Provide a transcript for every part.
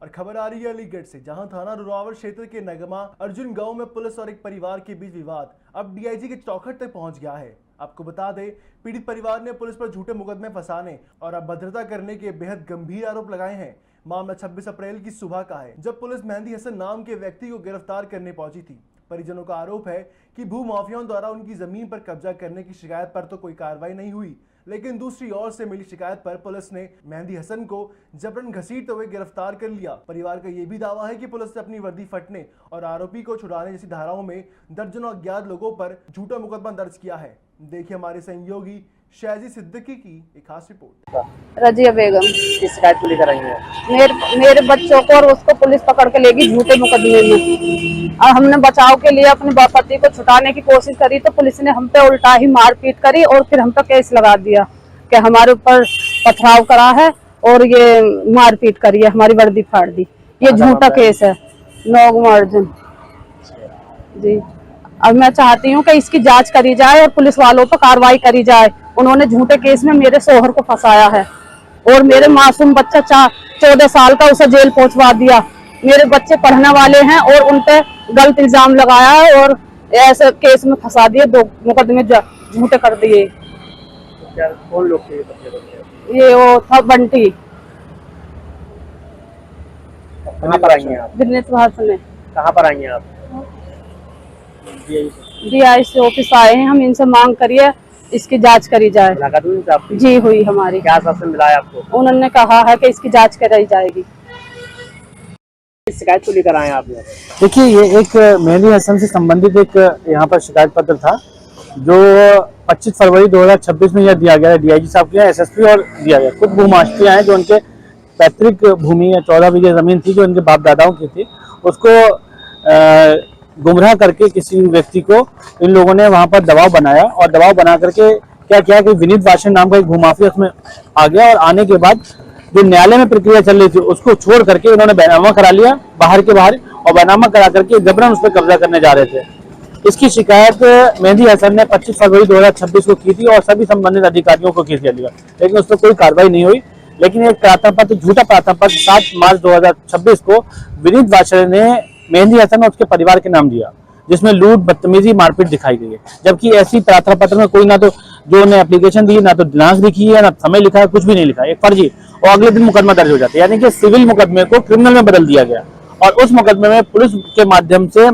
और खबर आ रही है अलीगढ़ से, जहां थाना रुरावर क्षेत्र के नगमा अर्जुन गांव में पुलिस और एक परिवार के बीच विवाद अब डीआईजी के चौखट तक पहुंच गया है। आपको बता दें, पीड़ित परिवार ने पुलिस पर झूठे मुकदमे फंसाने और अभद्रता करने के बेहद गंभीर आरोप लगाए हैं। मामला 26 अप्रैल की सुबह का है, जब पुलिस मेहंदी हसन नाम के व्यक्ति को गिरफ्तार करने पहुंची थी। परिजनों का आरोप है कि भू माफियाओं द्वारा उनकी जमीन पर कब्जा करने की शिकायत पर तो कोई कार्रवाई नहीं हुई, लेकिन दूसरी ओर से मिली शिकायत पर पुलिस ने मेहंदी हसन को जबरन घसीटते हुए गिरफ्तार कर लिया। परिवार का यह भी दावा है कि पुलिस ने अपनी वर्दी फटने और आरोपी को छुड़ाने जैसी धाराओं में दर्जनों अज्ञात लोगों पर झूठा मुकदमा दर्ज किया है। देखिए हमारे सहयोगी शाजी सिद्दीकी की एक खास रिपोर्ट। रजिया बेगम किस शिकायत को लेकर आई है? मेरे बच्चों को और उसको पुलिस पकड़ के लेगी झूठे मुकदमे में, और हमने बचाव के लिए अपने पति को छुटाने की कोशिश करी तो पुलिस ने हम पे उल्टा ही मारपीट करी और फिर हम पे केस लगा दिया कि हमारे ऊपर पथराव करा है और ये मारपीट करी है, हमारी वर्दी फाड़ दी। ये झूठा केस है। नगमा अर्जुन जी। अब मैं चाहती हूँ कि इसकी जांच करी जाए और पुलिस वालों पर कार्रवाई करी जाए। उन्होंने झूठे केस में मेरे शोहर को फंसाया है और मेरे मासूम बच्चा 14 साल का उसे जेल पहुंचवा दिया। मेरे बच्चे पढ़ने वाले हैं और उन पे गलत इल्जाम लगाया है और ऐसे केस में फंसा दिए, 2 मुकदमे झूठे कर दिए। कौन लोग थे ये वो था बंटी। कहाँ पर आई हैं आप? कहाँ पर आई हैं आप? डीआईजी ऑफिस आए हैं। हम इनसे मांग करिए इसकी जांच करी जाए। जी हुई हमारी। क्या आश्वासन मिला है आपको? उन्होंने कहा है कि इसकी जांच कराई जाएगी। किस शिकायत को लेकर आए आप? देखिए, ये एक मेहंदी हसन से संबंधित एक यहाँ पर शिकायत पत्र था जो 25 फरवरी 2026 में यह दिया गया है डीआईजी साहब के एसएसपी और दिया गया। कुछ भूमाफिया हैं जो उनके पैतृक भूमि या 14 बीघे जमीन थी जो उनके बाप दादाओं की थी, उसको गुमराह करके किसी व्यक्ति को इन लोगों ने वहां पर दबाव बनाया और दबाव बना करके क्या किया कि विनीत वाशन नाम का एक भूमाफिया उसमें आ गया और आने के बाद जो न्यायालय में प्रक्रिया चल रही थी उसको छोड़ करके उन्होंने बैनामा करा लिया बाहर के बाहर, और बैनामा करा करके जबरन उस पर कब्जा करने जा रहे थे। इसकी शिकायत मेहंदी हसन ने 25 फरवरी 2026 को की थी और सभी संबंधित अधिकारियों को की थी, लेकिन उस पर कोई कार्रवाई नहीं हुई। लेकिन एक प्रार्थना पत्र, झूठा प्रार्थना पत्र 7 मार्च 2026 को विनीत वाशन ने मेहंदी हसन और उसके परिवार के नाम दिया, जिसमें लूट, बदतमीजी, मारपीट दिखाई गई है। जबकि ऐसी प्रार्थना पत्र में कोई ना तो जो उन्हें एप्लीकेशन दी, ना तो दिनांक लिखी है, ना समय लिखा है, कुछ भी नहीं लिखा है, एक फर्जी, और अगले दिन मुकदमा दर्ज हो जाता है। यानी कि सिविल मुकदमे को क्रिमिनल में बदल दिया गया और उस मुकदमे में पुलिस के माध्यम से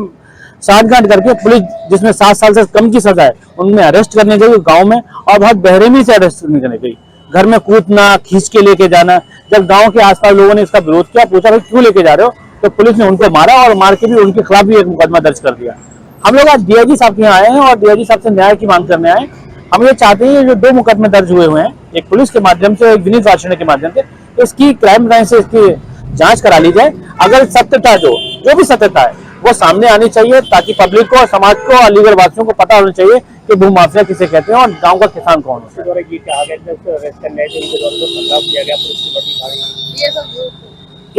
सांठगांठ करके पुलिस, जिसमें 7 साल से कम की सजा है, उनमें अरेस्ट करने गई गाँव में और बहुत बेरहमी से अरेस्ट करने गई। घर में कूदना, खींच के लेके जाना। जब गाँव के आसपास लोगों ने इसका विरोध किया, पूछा भाई क्यों लेके जा रहे हो, तो पुलिस ने उनको मारा और मार के भी उनके खिलाफ भी एक मुकदमा दर्ज कर दिया। हम लोग आज डीआईजी साहब के यहाँ आए हैं और डीआईजी साहब से न्याय की मांग करने आए। हम ये चाहते हैं जो 2 मुकदमे दर्ज हुए हैं, एक पुलिस के माध्यम से और एक विनीत वाशन के माध्यम से, इसकी क्राइम ब्रांच से इसकी जांच करा ली जाए। अगर सत्यता जो भी सत्यता है वो सामने आनी चाहिए, ताकि पब्लिक को, समाज को, अलीगढ़ वासियों को पता होना चाहिए कि भूमाफिया किसे कहते हैं और गाँव का किसान कौन है।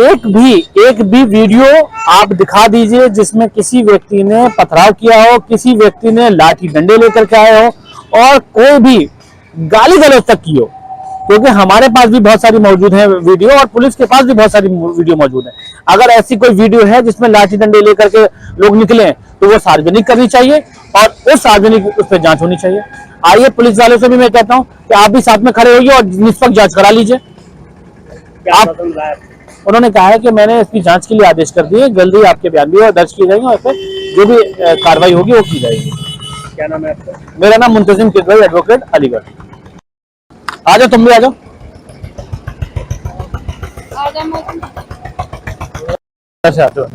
एक भी वीडियो आप दिखा दीजिए जिसमें किसी व्यक्ति ने पथराव किया हो, किसी व्यक्ति ने लाठी डंडे लेकर के आए हो और कोई भी गाली गलौज तक की हो, क्योंकि हमारे पास भी बहुत सारी मौजूद है वीडियो और पुलिस के पास भी बहुत सारी वीडियो मौजूद है। अगर ऐसी कोई वीडियो है जिसमें लाठी डंडे लेकर के लोग निकले तो वो सार्वजनिक करनी चाहिए और उस सार्वजनिक उस पर जांच होनी चाहिए। आइए, पुलिस वालों से भी मैं कहता हूं कि आप भी साथ में खड़े होइए और निष्पक्ष जांच करा लीजिए। उन्होंने कहा है कि मैंने इसकी जांच के लिए आदेश कर दिए, जल्दी आपके बयान भी दर्ज किए जाएंगे और फिर जो भी कार्रवाई होगी वो की जाएगी। क्या नाम है आपका? मेरा नाम मुंतजिम किदवई, एडवोकेट, अलीगढ़। आ जाओ, तुम भी आ जाओ। अच्छा, तो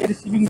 रिसीविंग